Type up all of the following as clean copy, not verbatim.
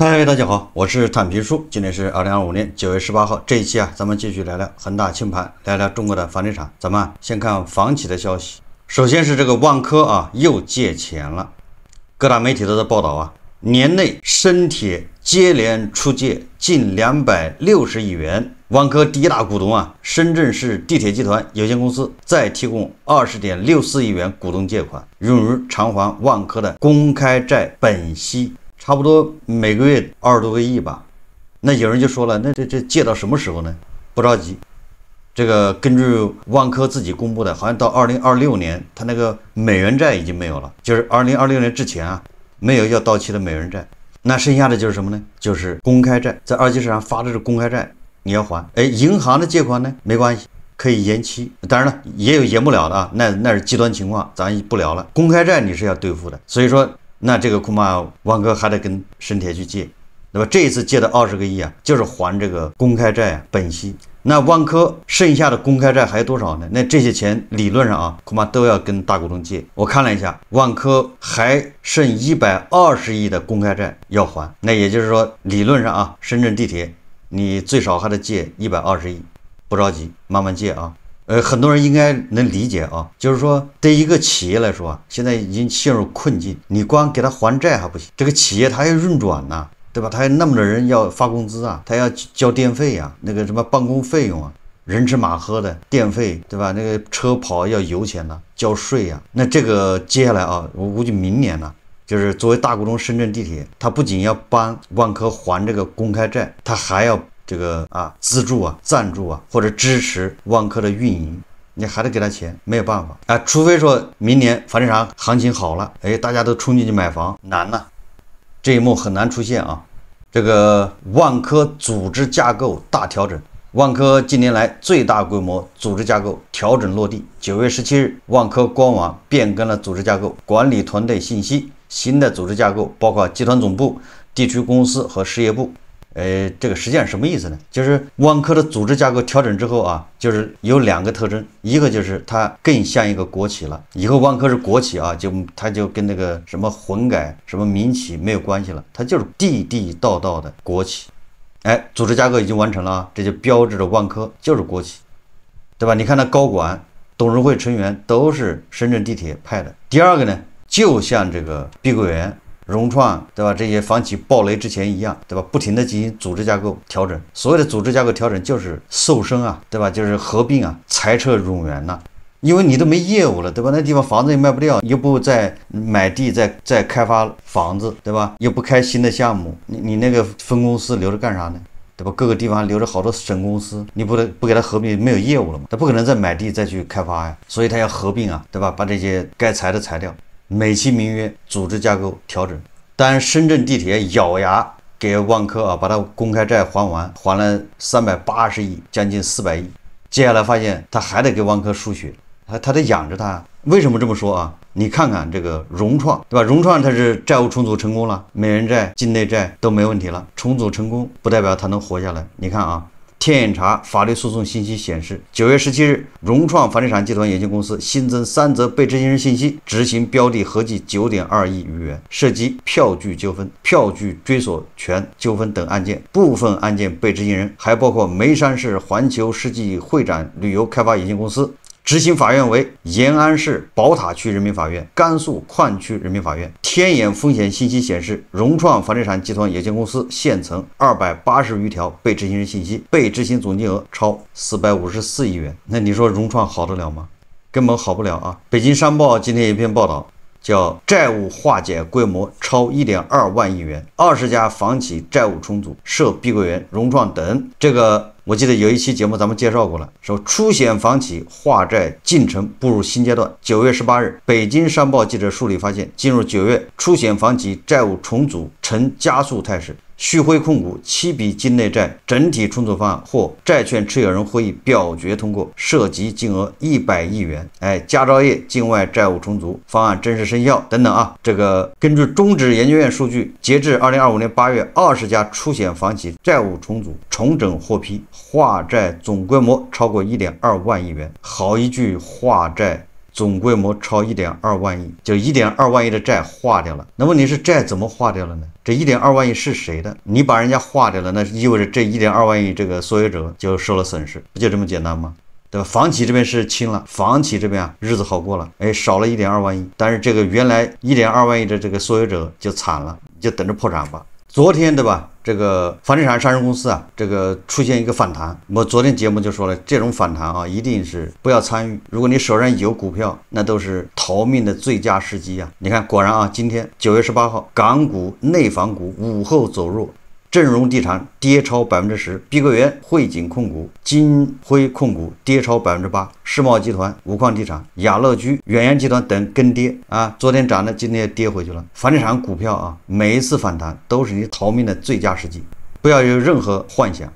嗨，大家好，我是坦皮叔。今天是2025年9月18号，这一期咱们继续聊聊恒大清盘，聊聊中国的房地产。咱们先看房企的消息。首先是这个万科又借钱了，各大媒体都在报道年内深铁接连出借近260亿元。万科第一大股东深圳市地铁集团有限公司再提供20.64亿元股东借款，用于偿还万科的公开债本息。差不多每个月20多个亿吧。那有人就说了，那这借到什么时候呢？不着急，这个根据万科自己公布的，好像到2026年，它那个美元债已经没有了，就是2026年之前没有要到期的美元债。那剩下的就是什么呢？就是公开债，在二级市场发的是公开债，你要还。银行的借款呢，没关系，可以延期。当然了，也有延不了的那是极端情况，咱不聊了。公开债你是要兑付的，所以说。那这个恐怕万科还得跟深铁去借，对吧？这一次借的20个亿就是还这个公开债本息。那万科剩下的公开债还有多少呢？那这些钱理论上恐怕都要跟大股东借。我看了一下，万科还剩120亿的公开债要还。那也就是说，理论上深圳地铁你最少还得借120亿，不着急，慢慢借很多人应该能理解就是说对一个企业来说现在已经陷入困境，你光给他还债还不行，这个企业它要运转对吧？它有那么多人要发工资它要交电费那个什么办公费用人吃马喝的电费，对吧？那个车跑要油钱交税那这个接下来我估计明年就是作为大股东深圳地铁，它不仅要帮万科还这个公开债，它还要这个资助赞助或者支持万科的运营，你还得给他钱，没有办法除非说明年房地产行情好了，大家都冲进去买房，难这一幕很难出现这个万科组织架构大调整，万科近年来最大规模组织架构调整落地。9月17日，万科官网变更了组织架构、管理团队信息，新的组织架构包括集团总部、地区公司和事业部。这个实际上什么意思呢？就是万科的组织架构调整之后就是有2个特征，一个就是它更像一个国企了，以后万科是国企它就跟那个什么混改、什么民企没有关系了，它就是地地道道的国企。组织架构已经完成了这就标志着万科就是国企，对吧？你看那高管、董事会成员都是深圳地铁派的。第二个呢，就像这个碧桂园、融创，对吧？这些房企暴雷之前一样，对吧？不停的进行组织架构调整。所谓的组织架构调整就是瘦身对吧？就是合并裁撤冗员因为你都没业务了，对吧？那地方房子也卖不掉，又不再买地再开发房子，对吧？又不开新的项目，你那个分公司留着干啥呢？对吧？各个地方留着好多省公司，你不给它合并，没有业务了吗？他不可能再买地再去开发所以他要合并对吧？把这些该裁的裁掉。美其名曰组织架构调整，但深圳地铁咬牙给万科把它公开债还完，还了380亿，将近400亿。接下来发现他还得给万科输血，他得养着他。为什么这么说你看看这个融创，对吧？融创它是债务重组成功了，美元债、境内债都没问题了，重组成功不代表它能活下来。你看天眼查法律诉讼信息显示，9月17日，融创房地产集团有限公司新增3则被执行人信息，执行标的合计9.2亿余元，涉及票据纠纷、票据追索权纠纷等案件。部分案件被执行人还包括眉山市环球世纪会展旅游开发有限公司。执行法院为延安市宝塔区人民法院、甘肃矿区人民法院。天眼风险信息显示，融创房地产集团有限公司现存280余条被执行人信息，被执行总金额超454亿元。那你说融创好得了吗？根本好不了北京商报今天有一篇报道，叫债务化解规模超1.2万亿元，20家房企债务重组，涉碧桂园、融创等。这个我记得有一期节目咱们介绍过了，说出险房企化债进程步入新阶段。9月18日，北京商报记者梳理发现，进入9月，出险房企债务重组呈加速态势。旭辉控股7笔境内债整体重组方案获债券持有人会议表决通过，涉及金额100亿元。佳兆业境外债务重组方案正式生效等等这个根据中指研究院数据，截至2025年8月，20家出险房企债务重组重整获批，化债总规模超过1.2万亿元。好一句化债总规模超1.2万亿，就1.2万亿的债划掉了。那问题是债怎么划掉了呢？这1.2万亿是谁的？你把人家划掉了，那意味着这1.2万亿这个所有者就受了损失，不就这么简单吗？对吧？房企这边是轻了，房企这边啊日子好过了，哎，少了1.2万亿，但是这个原来1.2万亿的这个所有者就惨了，就等着破产吧。昨天对吧？这个房地产上市公司啊，这个出现一个反弹。我昨天节目就说了，这种反弹啊，一定是不要参与。如果你手上有股票，那都是逃命的最佳时机啊！你看，果然啊，今天9月18号，港股内房股午后走弱。正荣地产跌超10%，碧桂园、汇景控股、金辉控股跌超8%，世茂集团、五矿地产、雅乐居、远洋集团等跟跌啊，昨天涨的，今天也跌回去了。房地产股票啊，每一次反弹都是你逃命的最佳时机，不要有任何幻想。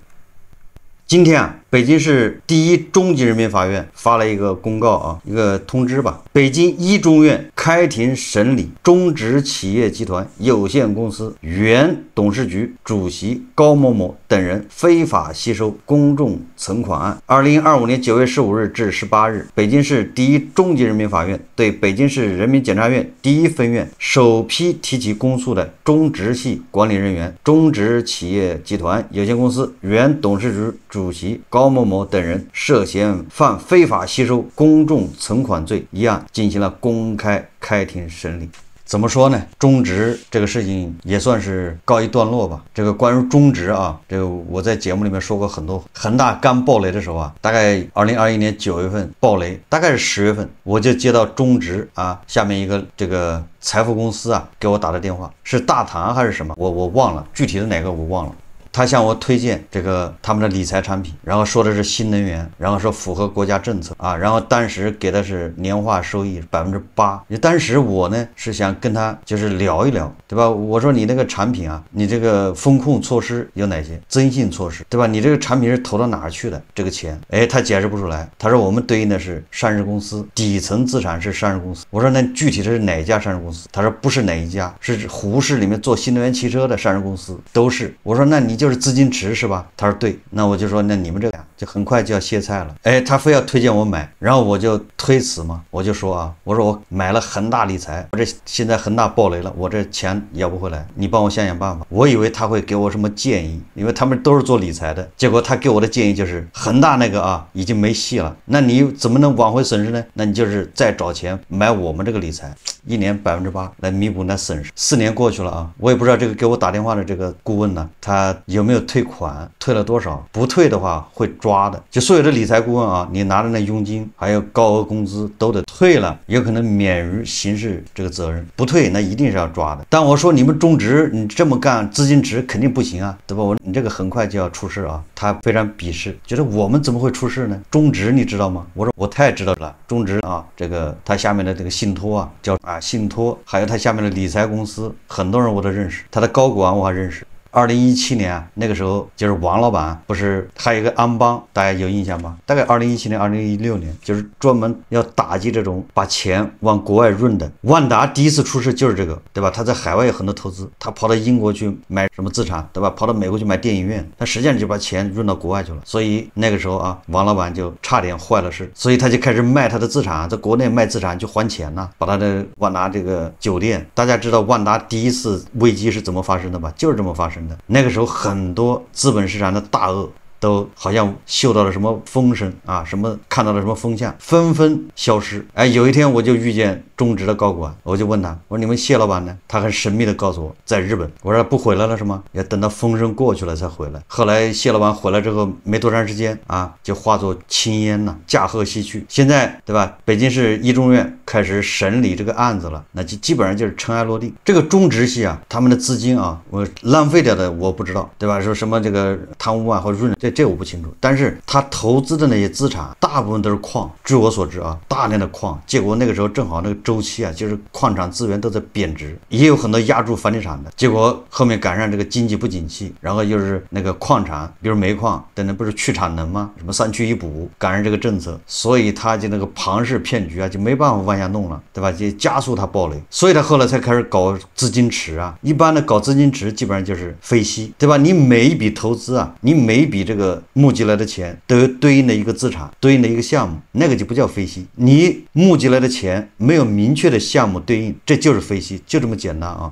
今天啊，北京市第一中级人民法院发了一个公告啊，一个通知吧。北京一中院开庭审理中植企业集团有限公司原董事局主席高某某等人非法吸收公众存款案。2025年9月15日至18日，北京市第一中级人民法院对北京市人民检察院第一分院首批提起公诉的中植系管理人员、中植企业集团有限公司原董事局主席高某某等人涉嫌犯非法吸收公众存款罪一案进行了公开开庭审理。怎么说呢？中植这个事情也算是告一段落吧。这个关于中植啊，这个我在节目里面说过很多。恒大刚爆雷的时候啊，大概2021年9月份爆雷，大概是10月份，我就接到中植啊下面一个这个财富公司啊给我打的电话，是大唐还是什么？我忘了具体的哪个我忘了。他向我推荐这个他们的理财产品，然后说的是新能源，然后说符合国家政策啊，然后当时给的是年化收益8%。当时我呢是想跟他就是聊一聊，对吧？我说你那个产品啊，你这个风控措施有哪些？增信措施，对吧？你这个产品是投到哪儿去的？这个钱，哎，他解释不出来。他说我们对应的是上市公司，底层资产是上市公司。我说那具体的是哪一家上市公司？他说不是哪一家，是湖市里面做新能源汽车的上市公司都是。我说那你就是资金池是吧？他说对。那我就说那你们这个就很快就要歇菜了。哎，他非要推荐我买，然后我就推辞嘛，我就说啊，我说我买了恒大理财，我这现在恒大爆雷了，我这钱要不回来，你帮我想想办法。我以为他会给我什么建议，因为他们都是做理财的。结果他给我的建议就是恒大那个啊已经没戏了，那你怎么能挽回损失呢？那你就是再找钱买我们这个理财，一年8%来弥补那损失。4年过去了啊，我也不知道这个给我打电话的这个顾问呢，他有没有退款，退了多少？不退的话会抓的。就所有的理财顾问啊，你拿的那佣金还有高额工资都得退了，有可能免于刑事这个责任。不退那一定是要抓的。但我说你们中植你这么干，资金池肯定不行啊，对吧？我说你这个很快就要出事啊。他非常鄙视，觉得我们怎么会出事呢？中植你知道吗？我说我太知道了。中植啊，这个他下面的这个信托啊，叫信托，还有他下面的理财公司，很多人我都认识，他的高管我还认识。2017年啊，那个时候就是王老板不是还有一个安邦，大家有印象吗？大概2017年、2016年，就是专门要打击这种把钱往国外润的。万达第一次出事就是这个，对吧？他在海外有很多投资，他跑到英国去买什么资产，对吧？跑到美国去买电影院，他实际上就把钱润到国外去了。所以那个时候啊，王老板就差点坏了事，所以他就开始卖他的资产，在国内卖资产去还钱呐，把他的万达这个酒店，大家知道万达第一次危机是怎么发生的吧？就是这么发生的。那个时候很多资本市场的大鳄都好像嗅到了什么风声啊，什么看到了什么风向，纷纷消失。哎，有一天我就遇见中植的高管，我就问他，我说你们谢老板呢？他很神秘的告诉我在日本。我说不回来了是吗？要等到风声过去了才回来。后来谢老板回来之后没多长时间啊，就化作青烟了，驾鹤西去。现在对吧？北京市一中院开始审理这个案子了，那就基本上就是尘埃落定。这个中植系啊，他们的资金啊，我浪费掉的我不知道，对吧？说什么这个贪污啊或者润这我不清楚，但是他投资的那些资产大部分都是矿，据我所知啊，大量的矿。结果那个时候正好那个周期啊，就是矿产资源都在贬值，也有很多压住房地产的。结果后面赶上这个经济不景气，然后又是那个矿产，比如煤矿等等，不是去产能吗？什么3去1补，赶上这个政策，所以他就那个庞氏骗局啊，就没办法往下弄了，对吧？就加速他暴雷，所以他后来才开始搞资金池啊。一般的搞资金池基本上就是飞息，对吧？你每一笔投资啊，你每一笔这个这个募集来的钱都有对应的一个资产，对应的一个项目，那个就不叫飞息。你募集来的钱没有明确的项目对应，这就是飞息，就这么简单啊。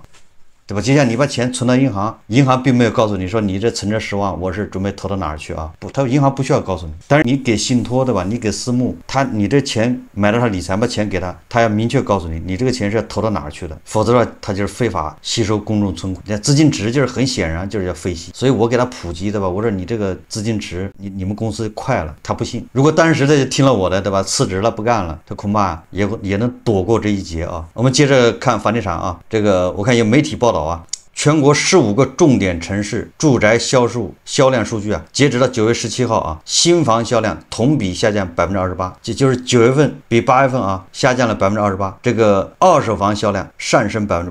对吧？就像你把钱存到银行，银行并没有告诉你说你这存着10万，我是准备投到哪儿去啊？不，他银行不需要告诉你。但是你给信托，对吧？你给私募，你这钱买了他理财，把钱给他，他要明确告诉你，你这个钱是要投到哪儿去的，否则他就是非法吸收公众存款。资金池就是很显然就是要飞息，所以我给他普及，对吧？我说你这个资金池，你们公司快了，他不信。如果当时他就听了我的，对吧？辞职了不干了，他恐怕也能躲过这一劫啊。我们接着看房地产啊，这个我看有媒体报道啊。全国15个重点城市住宅销量数据啊，截止到9月17号啊，新房销量同比下降28%，就是9月份比8月份啊下降了28%。这个二手房销量上升8%，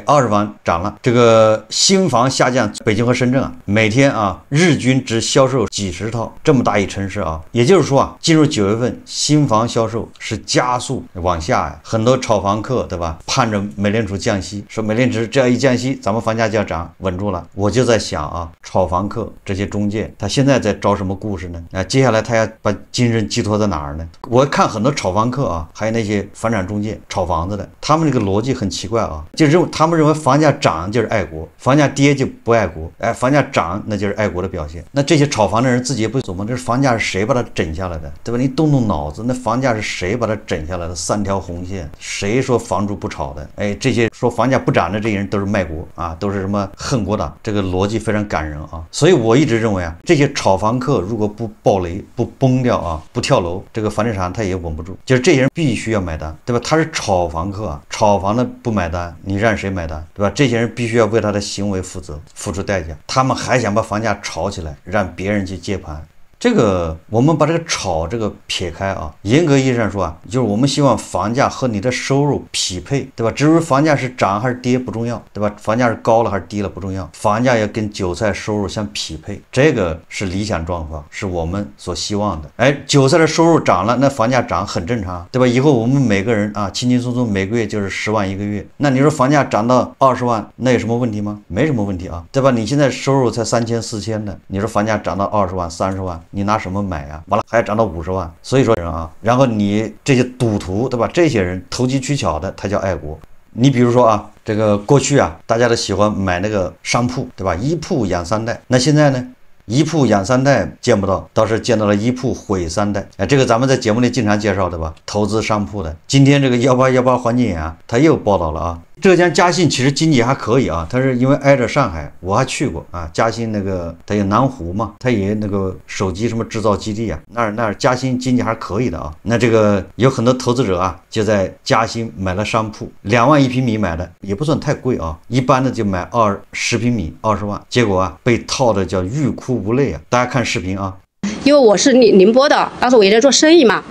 二手房涨了。这个新房下降，北京和深圳啊，每天啊日均只销售几十套，这么大一城市啊，也就是说啊，进入9月份新房销售是加速往下呀。很多炒房客对吧，盼着美联储降息，说美联储这样一降息，咱们房价就要涨，稳住了。我就在想啊，炒房客这些中介，他现在在招什么故事呢？接下来他要把精神寄托在哪儿呢？我看很多炒房客啊，还有那些房产中介炒房子的，他们这个逻辑很奇怪啊，他们认为房价涨就是爱国，房价跌就不爱国，房价涨那就是爱国的表现。那这些炒房的人自己也不琢磨，这房价是谁把它整下来的，对吧？你动动脑子，那房价是谁把它整下来的？3条红线，谁说房主不炒的？这些说房价不涨的这些人都是卖国啊，都是什么恨国党，这个逻辑非常感人啊。所以我一直认为啊，这些炒房客如果不爆雷不崩掉啊，不跳楼，这个房地产它也稳不住。就是这些人必须要买单，对吧？他是炒房客啊，炒房的不买单，你让谁买单，对吧？这些人必须要为他的行为负责，付出代价。他们还想把房价炒起来，让别人去接盘。这个我们把这个炒这个撇开啊，严格意义上说啊，就是我们希望房价和你的收入匹配，对吧？至于房价是涨还是跌不重要，对吧？房价是高了还是低了不重要，房价要跟韭菜收入相匹配，这个是理想状况，是我们所希望的。韭菜的收入涨了，那房价涨很正常，对吧？以后我们每个人啊，轻轻松松每个月就是10万一个月，那你说房价涨到20万，那有什么问题吗？没什么问题啊，对吧？你现在收入才3000、4000的，你说房价涨到20万、30万。你拿什么买啊？完了还要涨到50万，所以说人啊，然后你这些赌徒，对吧？这些人投机取巧的，他叫爱国。你比如说啊，这个过去啊，大家都喜欢买那个商铺，对吧？一铺养3代。那现在呢？一铺养3代见不到，倒是见到了一铺毁3代。这个咱们在节目里经常介绍的吧？投资商铺的。今天这个1818环境眼啊，他又报道了啊。浙江嘉兴其实经济还可以啊，它是因为挨着上海，我还去过啊。嘉兴那个它有南湖嘛，它也那个手机什么制造基地啊，那儿嘉兴经济还是可以的啊。那这个有很多投资者啊，就在嘉兴买了商铺，2万1平米买的，也不算太贵啊，一般的就买10平米20万，结果啊被套的叫欲哭无泪啊。大家看视频啊。因为我是宁波的，当时我也在做生意嘛，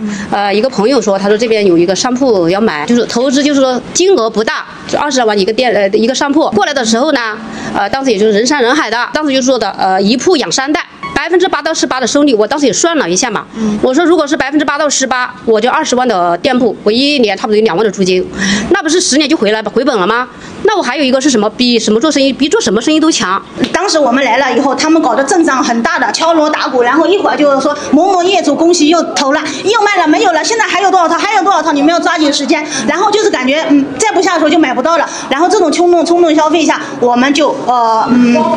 一个朋友说，他说这边有一个商铺要买，就是投资，就是说金额不大，就20万一个店，一个商铺。过来的时候呢，当时也就是人山人海的，当时就说的，一铺养3代，8%到18%的收益，我当时也算了一下嘛，我说如果是8%到18%，我就20万的店铺，我1年差不多有2万的租金，那不是10年就回本了吗？那我还有一个是什么？比什么做生意，比做什么生意都强。当时我们来了以后，他们搞的阵仗很大的，敲锣打鼓，然后一会儿就说某某业主恭喜又投了，又卖了没有了，现在还有多少套，还有多少套，你们要抓紧时间。然后就是感觉再不下手就买不到了。然后这种冲动消费下，我们就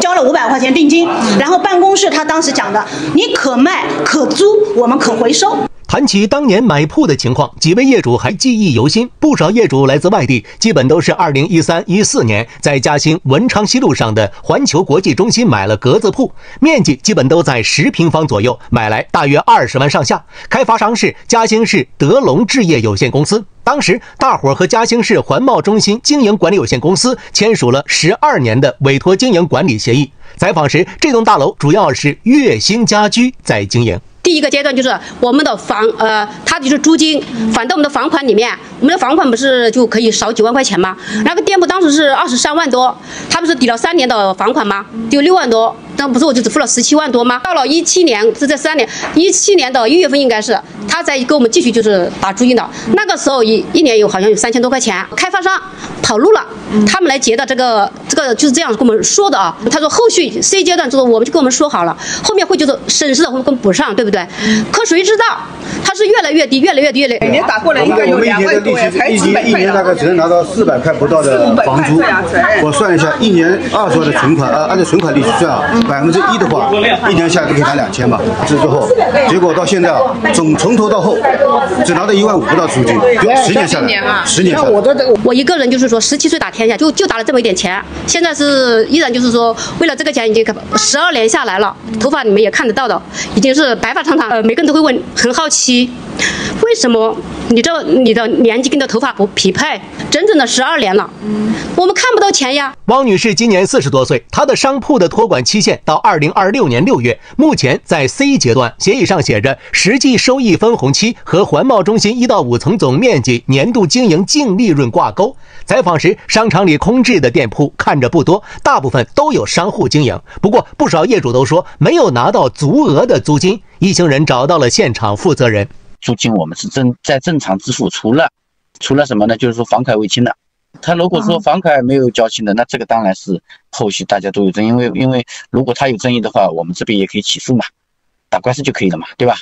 交了500块钱定金。然后办公室他当时讲的，你可卖可租，我们可回收。谈起当年买铺的情况，几位业主还记忆犹新。不少业主来自外地，基本都是2013、14年在嘉兴文昌西路上的环球国际中心买了格子铺，面积基本都在10平方左右，买来大约20万上下。开发商是嘉兴市德龙置业有限公司。当时大伙和嘉兴市环贸中心经营管理有限公司签署了12年的委托经营管理协议。采访时，这栋大楼主要是悦兴家居在经营。第一个阶段就是我们的它就是租金，反正我们的房款里面，我们的房款不是就可以少几万块钱吗？那个店铺当时是23万多，他不是抵了3年的房款吗？就6万多，那不是我就只付了17万多吗？到了17年是这3年，17年的1月份应该是他才给我们继续就是打租金的，那个时候一年好像有3000多块钱，开发商跑路了，他们来结的这个就是这样跟我们说的啊。他说后续 C 阶段之后我们就跟我们说好了，后面会就是审视的会跟补上，对不对？可谁知道它是越来越低，越来越低。每年打过来应该有2万多呀，才几百块。一年大概只能拿到400块不到的房租。我算一下，一年20万的存款，按照存款利息算啊，1%的话，一年下来就可以拿2000吧。这之后，结果到现在啊，从头到后只拿到1万5不到租金，10年下来，10年下来。我一个人就是说17岁打天下，就打了这么一点钱，现在是依然就是说为了这个钱已经12年下来了，头发你们也看得到的，已经是白发苍苍。每个人都会问，很好奇，为什么你的年纪跟你的头发不匹配？整整的12年了，我们看不到钱呀。汪女士今年40多岁，她的商铺的托管期限到2026年6月，目前在 C 阶段，协议上写着实际收益分红期和环贸中心1到5层总面积年度经营净利润挂钩。采访时，商场里空置的店铺看着不多，大部分都有商户经营。不过，不少业主都说没有拿到足额的租金。一行人找到了现场负责人。租金我们是正常支付，除了什么呢？就是说房款未清的。他如果说房款没有交清的，那这个当然是后续大家都有争议，因为如果他有争议的话，我们这边也可以起诉嘛，打官司就可以了嘛，对吧？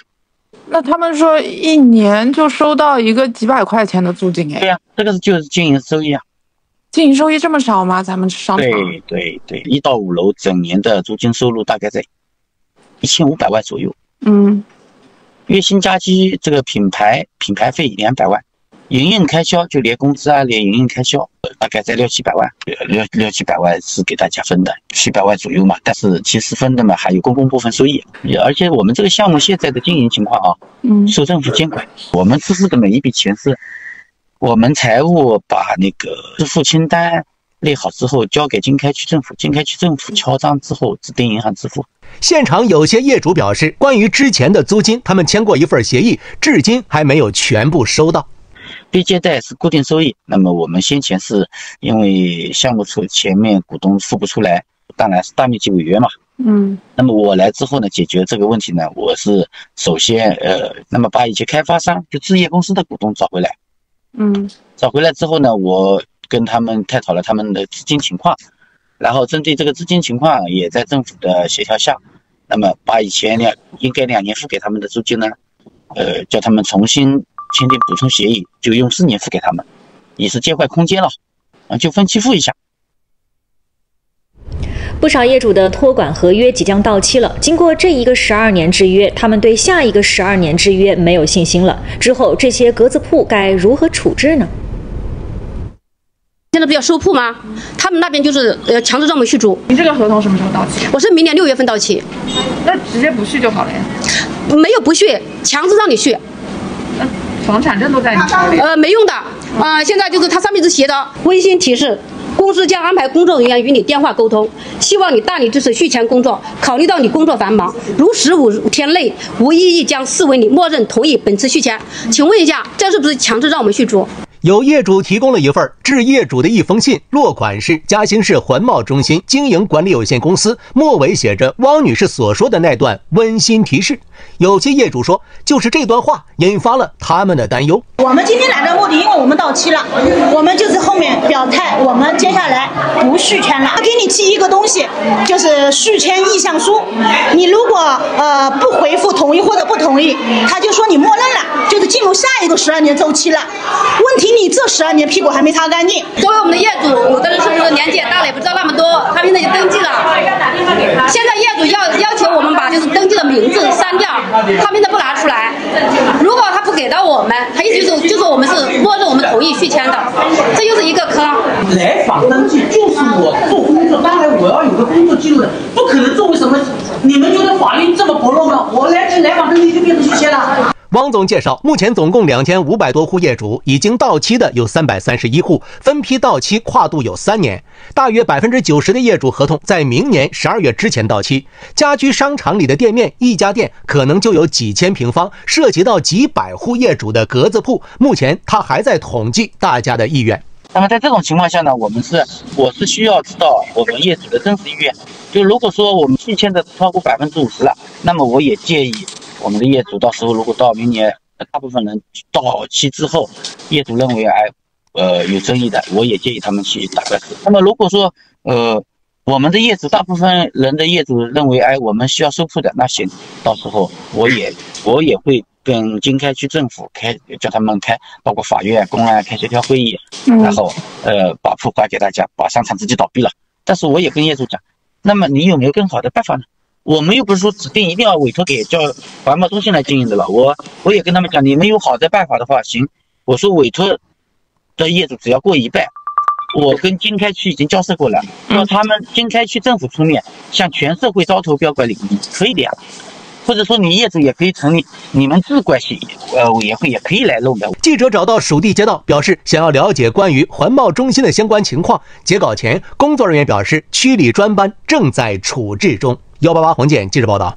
那他们说一年就收到一个几百块钱的租金，对呀，这个就是经营收益啊。经营收益这么少吗？咱们商场？对，1到5楼整年的租金收入大概在1500万左右。月薪加基这个品牌费200万，营运开销就连工资啊，连营运开销大概在600-700万，600-700万是给大家分的，700万左右嘛。但是其实分的嘛还有公共部分收益，而且我们这个项目现在的经营情况啊，受政府监管，我们支付的每一笔钱是我们财务把那个支付清单列好之后交给经开区政府，经开区政府敲章之后指定银行支付。现场有些业主表示，关于之前的租金，他们签过一份协议，至今还没有全部收到。B借贷是固定收益，那么我们先前是因为项目处前面股东付不出来，当然是大面积违约嘛。那么我来之后呢，解决这个问题呢，我是首先那么把一些开发商就置业公司的股东找回来。找回来之后呢，我跟他们探讨了他们的资金情况，然后针对这个资金情况也在政府的协调下，那么把以前应该2年付给他们的租金呢，叫他们重新签订补充协议，就用4年付给他们，也是借块空间了，就分期付一下。不少业主的托管合约即将到期了，经过这一个12年制约，他们对下一个12年制约没有信心了。之后这些格子铺该如何处置呢？现在不要收铺吗？他们那边就是强制让我们续租。你这个合同什么时候到期？我是明年6月份到期。那直接不续就好了呀。没有不续，强制让你续。那房产证都在你手里。没用的。现在就是它上面是写的微信提示。公司将安排工作人员与你电话沟通，希望你大力支持续签工作。考虑到你工作繁忙，如15天内无异议，将视为你默认同意本次续签。请问一下，这是不是强制让我们续租？有业主提供了一份致业主的一封信，落款是嘉兴市环贸中心经营管理有限公司，末尾写着汪女士所说的那段温馨提示。有些业主说，就是这段话引发了他们的担忧。我们今天来的目的，因为我们到期了，我们就是后面表态，我们接下来不续签了。给你寄一个东西，就是续签意向书。你如果不回复同意或者不同意，他就说你默认了，就是进入下一个12年周期了。问题你这12年屁股还没擦干净。作为我们的业主，有的人是不是年纪也大了，也不知道那么多，他现在就登记了。现在业主要求我们把就是登记的名字删掉，他们现在不拿出来。如果他不给到我们，他意思就是我们是默认我们同意续签的，这就是一个坑。来访登记就是我做工作，当然我要有个工作记录的，不可能作为什么？你们觉得法律这么薄弱吗？我来访登记就变成续签了。汪总介绍，目前总共2500多户业主，已经到期的有331户，分批到期跨度有3年，大约90%的业主合同在明年12月之前到期。家居商场里的店面，一家店可能就有几千平方，涉及到几百户业主的格子铺。目前他还在统计大家的意愿。那么在这种情况下呢，我是需要知道我们业主的真实意愿。就如果说我们续签的超过50%了，那么我也建议我们的业主到时候如果到明年大部分人到期之后，业主认为有争议的，我也建议他们去打官司。那么如果说我们的业主大部分人的业主认为我们需要收铺的，那行，到时候我也会跟经开区政府叫他们包括法院、公安开协调会议，然后把铺还给大家，把商场自己倒闭了。但是我也跟业主讲，那么你有没有更好的办法呢？我们又不是说指定一定要委托给叫环保中心来经营的了。我也跟他们讲，你们有好的办法的话，行，我说委托的业主只要过一半，我跟经开区已经交涉过了，让他们经开区政府出面向全社会招投标管理，可以的呀。或者说你业主也可以成立你们自管协议，也可以来弄的。记者找到属地街道，表示想要了解关于环贸中心的相关情况。截稿前，工作人员表示，区里专班正在处置中。188红建记者报道。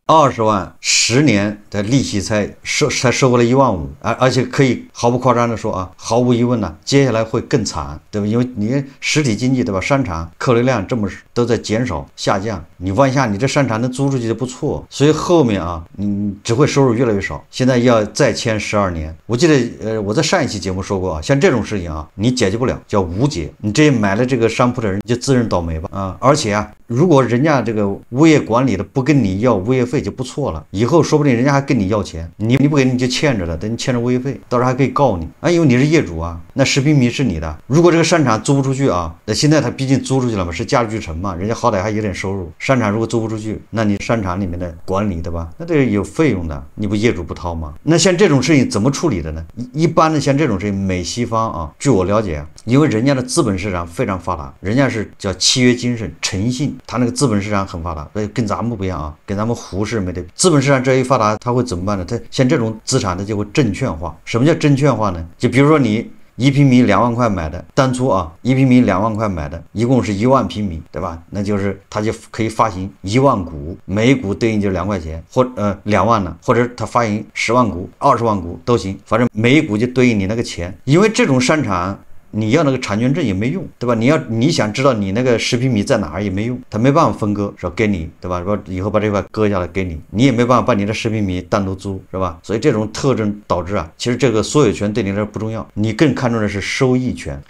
20万10年的利息才收回来1万5，而且可以毫不夸张的说啊，毫无疑问呢，接下来会更惨，对吧？因为你实体经济，对吧？商场客流量这么都在减少下降，你万一下你这商场能租出去就不错，所以后面啊，你只会收入越来越少。现在要再签12年，我记得我在上一期节目说过啊，像这种事情啊，你解决不了，叫无解。你这买了这个商铺的人就自认倒霉吧啊！而且啊，如果人家这个物业管理的不跟你要物业费就不错了，以后说不定人家还跟你要钱，你不给你就欠着了，等你欠着物业费，到时候还可以告你啊，因为你是业主啊，那10平米是你的。如果这个商场租不出去啊，那现在他毕竟租出去了嘛，是家具城嘛，人家好歹还有点收入。商场如果租不出去，那你商场里面的管理，对吧？那得有费用的，你不业主不掏吗？那像这种事情怎么处理的呢？一般的像这种事情，美西方啊，据我了解啊，因为人家的资本市场非常发达，人家是叫契约精神、诚信，他那个资本市场很发达，所以跟咱们不一样啊，跟咱们胡适没得比。资本市场这一发达，他会怎么办呢？他像这种资产，它就会证券化。什么叫证券化呢？就比如说你1平米2万块买的，当初啊1平米2万块买的，一共是1万平米，对吧？那就是他就可以发行1万股，每股对应就2块钱，或2万呢，或者他发行10万股、20万股都行，反正每一股就对应你那个钱。因为这种商场，你要那个产权证也没用，对吧？你想知道你那个10平米在哪儿也没用，他没办法分割，说给你，对吧？说以后把这块割下来给你，你也没办法把你的10平米单独租，是吧？所以这种特征导致啊，其实这个所有权对你来说不重要，你更看重的是收益权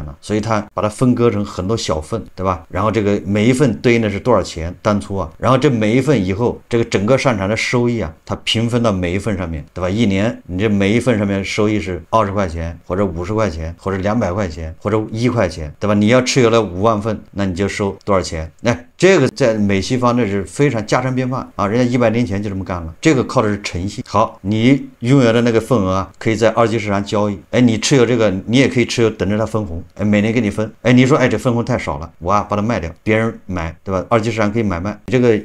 了。所以他把它分割成很多小份，对吧？然后这个每一份对应的是多少钱当初啊，然后这每一份以后这个整个商场的收益啊，它平分到每一份上面，对吧？一年你这每一份上面收益是20块钱，或者50块钱，或者200块钱，或者1块钱，对吧？你要持有了5万份，那你就收多少钱？那这个在美西方那是非常家常便饭啊，人家100年前就这么干了。这个靠的是诚信。好，你拥有的那个份额啊，可以在二级市场交易。哎，你持有这个，你也可以持有，等着它分红。哎，每年给你分。哎，你说哎这分红太少了，我把它卖掉，别人买，对吧？二级市场可以买卖。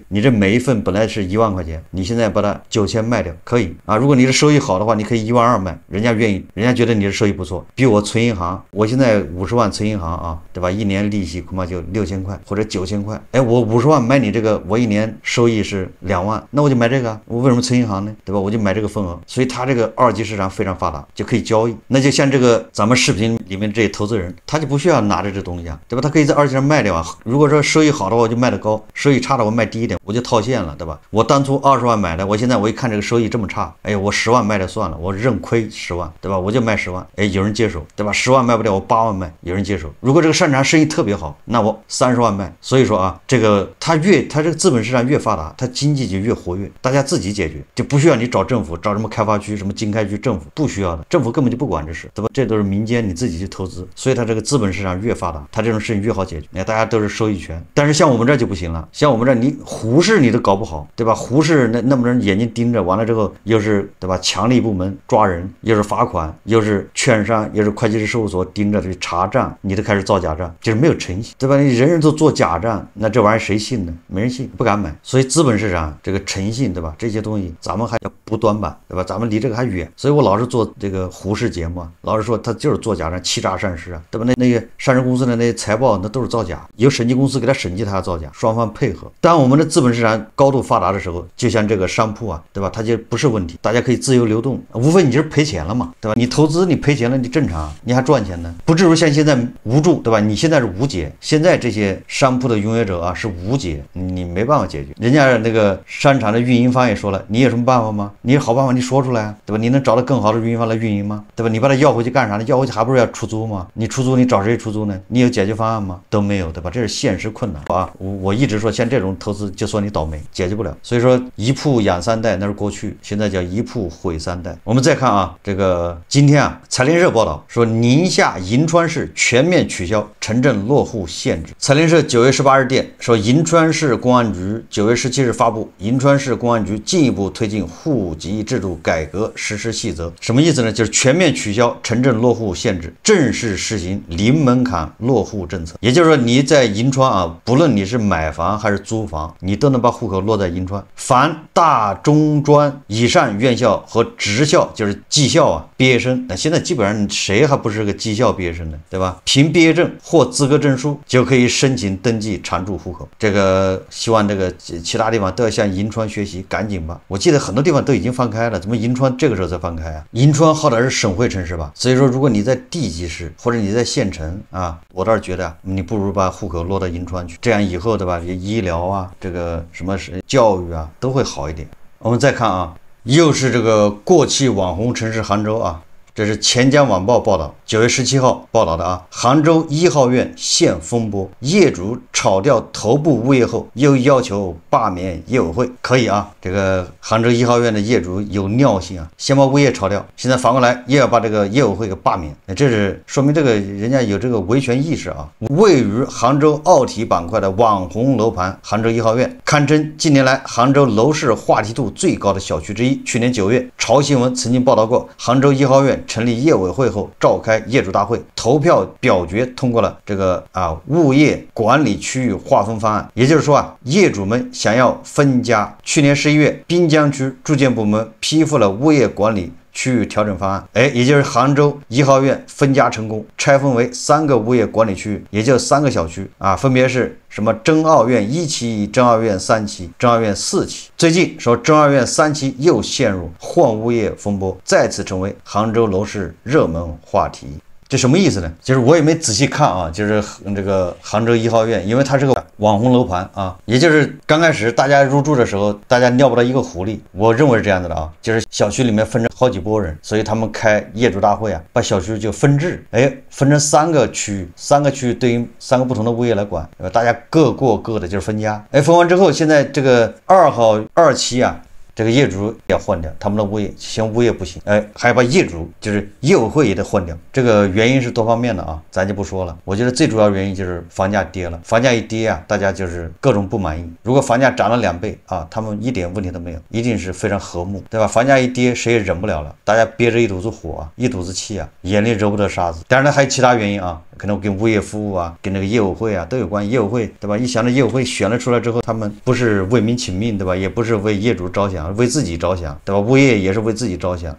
你这每一份本来是1万块钱，你现在把它9000卖掉，可以啊。如果你的收益好的话，你可以1万2卖，人家愿意，人家觉得你的收益不错，比我存银行，我现在50万存银行啊，对吧？一年利息恐怕就6000块或者9000块。哎，我50万买你这个，我一年收益是2万，那我就买这个，我为什么存银行呢？对吧？我就买这个份额。所以他这个二级市场非常发达，就可以交易。那就像这个咱们视频里面这些投资人，他就不需要拿着这东西啊，对吧？他可以在二级市场卖掉啊。如果说收益好的话，我就卖得高；收益差的我卖低一点，我就套现了，对吧？我当初20万买的，我现在我一看这个收益这么差，哎，我10万卖了算了，我认亏10万，对吧？我就卖10万，哎，有人接手，对吧？10万卖不掉，我8万卖，有人接手。如果这个商场生意特别好，那我30万卖。所以说啊，这个他这个资本市场越发达，他经济就越活跃，大家自己解决，就不需要你找政府，找什么开发区、什么经开区，政府不需要的，政府根本就不管这事，对吧？这都是民间你自己去投资，所以他这个资本市场越发达，他这种事情越好解决。大家都是收益权，但是像我们这就不行了，像我们这你胡适你都搞不好，对吧？胡适那么多人眼睛盯着，完了之后又是对吧？强力部门抓人，又是罚款，又是券商，又是会计师事务所盯着去查账，你都开始造假账，就是没有诚信，对吧？你人人都做假账，那这玩意儿谁信呢？没人信，不敢买。所以资本市场这个诚信，对吧？这些东西咱们还要不端板，对吧？咱们离这个还远。所以我老是做这个胡适节目，老是说他就是作假，欺诈善事啊，对吧？那个上市公司的那些财报那都是造假，有审计公司给他审计，他要造假，双方配合。当我们的资本市场高度发达的时候，就像这个商铺啊，对吧？它就不是问题，大家可以自由流动，无非你就是赔钱了嘛，对吧？你投资你赔钱了，你正常，你还赚钱呢，不至于像现在无助，对吧？你现在是无解，现在这些商铺的拥有者啊是无解，你没办法解决。人家那个商场的运营方也说了，你有什么办法吗？你有好办法你说出来啊，对吧？你能找到更好的运营方来运营吗？对吧？你把它要回去干啥呢？要回去还不是要出租吗？你出租你找谁出租呢？你有解决方案吗？都没有，对吧？这是现实困难啊！我一直说像这种投资就说你倒霉，解决不了。所以说一铺养三代那是过去，现在叫一铺毁三代。我们再看啊，这个今天啊，财联社报道说宁夏银川市全面取消城镇落户限制。财联社9月18日电说，银川市公安局9月17日发布银川市公安局进一步推进户籍制度改革实施细则。什么意思呢？就是全面取消城镇落户限制，正式实行零门槛落户政策。也就是说，你在银川啊，不论你是买房还是租房，你都能把户口落在银川。凡大中专以上院校和职校，就是技校啊毕业生，那现在基本上谁还不是个技校毕业生呢？对吧？凭毕业证或资格证书就可以申请登记常住户口。这个希望这个其他地方都要向银川学习，赶紧吧！我记得很多地方都已经放开了，怎么银川这个时候才放开啊？银川好歹是省会城市吧？所以说，如果你在地级市或者你在县城啊，我倒是觉得你不如把户口落到银川去，这样以后对吧？医疗啊，这个什么教育啊，都会好一点。我们再看啊，又是这个过气网红城市杭州啊。这是钱江晚报报道，9月17号报道的啊。杭州1号院现风波，业主炒掉头部物业后，又要求罢免业委会。可以啊，这个杭州1号院的业主有尿性啊，先把物业炒掉，现在反过来又要把这个业委会给罢免，这是说明这个人家有这个维权意识啊。位于杭州奥体板块的网红楼盘杭州1号院，堪称近年来杭州楼市话题度最高的小区之一。去年9月，潮新闻曾经报道过，杭州1号院成立业委会后召开业主大会，投票表决通过了这个物业管理区域划分方案。也就是说啊，业主们想要分家。去年11月，滨江区住建部门批复了物业管理区域调整方案，也就是杭州1号院分家成功，拆分为3个物业管理区域，也就是3个小区啊，分别是什么真奥院1期、真奥院3期、真奥院4期。最近说真奥院3期又陷入换物业风波，再次成为杭州楼市热门话题。这什么意思呢？就是我也没仔细看啊，就是这个杭州1号院，因为它是个网红楼盘啊，也就是刚开始大家入住的时候，大家尿不到一个壶里，我认为是这样子的啊，就是小区里面分成好几拨人，所以他们开业主大会啊，把小区就分治，分成3个区域，3个区域对应3个不同的物业来管，大家各过各的，就是分家。分完之后，现在这个2号2期啊。这个业主要换掉，他们的物业嫌物业不行，还要把业主就是业委会也得换掉。这个原因是多方面的啊，咱就不说了。我觉得最主要原因就是房价跌了，房价一跌啊，大家就是各种不满意。如果房价涨了2倍啊，他们一点问题都没有，一定是非常和睦，对吧？房价一跌，谁也忍不了了，大家憋着一肚子火啊，一肚子气啊，眼里揉不得沙子。当然还有其他原因啊，可能跟物业服务啊，跟这个业委会啊都有关。业委会对吧？一想着业委会选了出来之后，他们不是为民请命对吧？也不是为业主着想。为自己着想，对吧？物业也是为自己着想，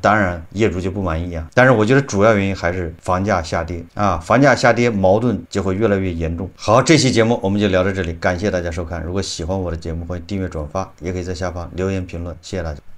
当然业主就不满意啊。但是我觉得主要原因还是房价下跌啊，房价下跌，矛盾就会越来越严重。好，这期节目我们就聊到这里，感谢大家收看。如果喜欢我的节目，欢迎订阅转发，也可以在下方留言评论，谢谢大家。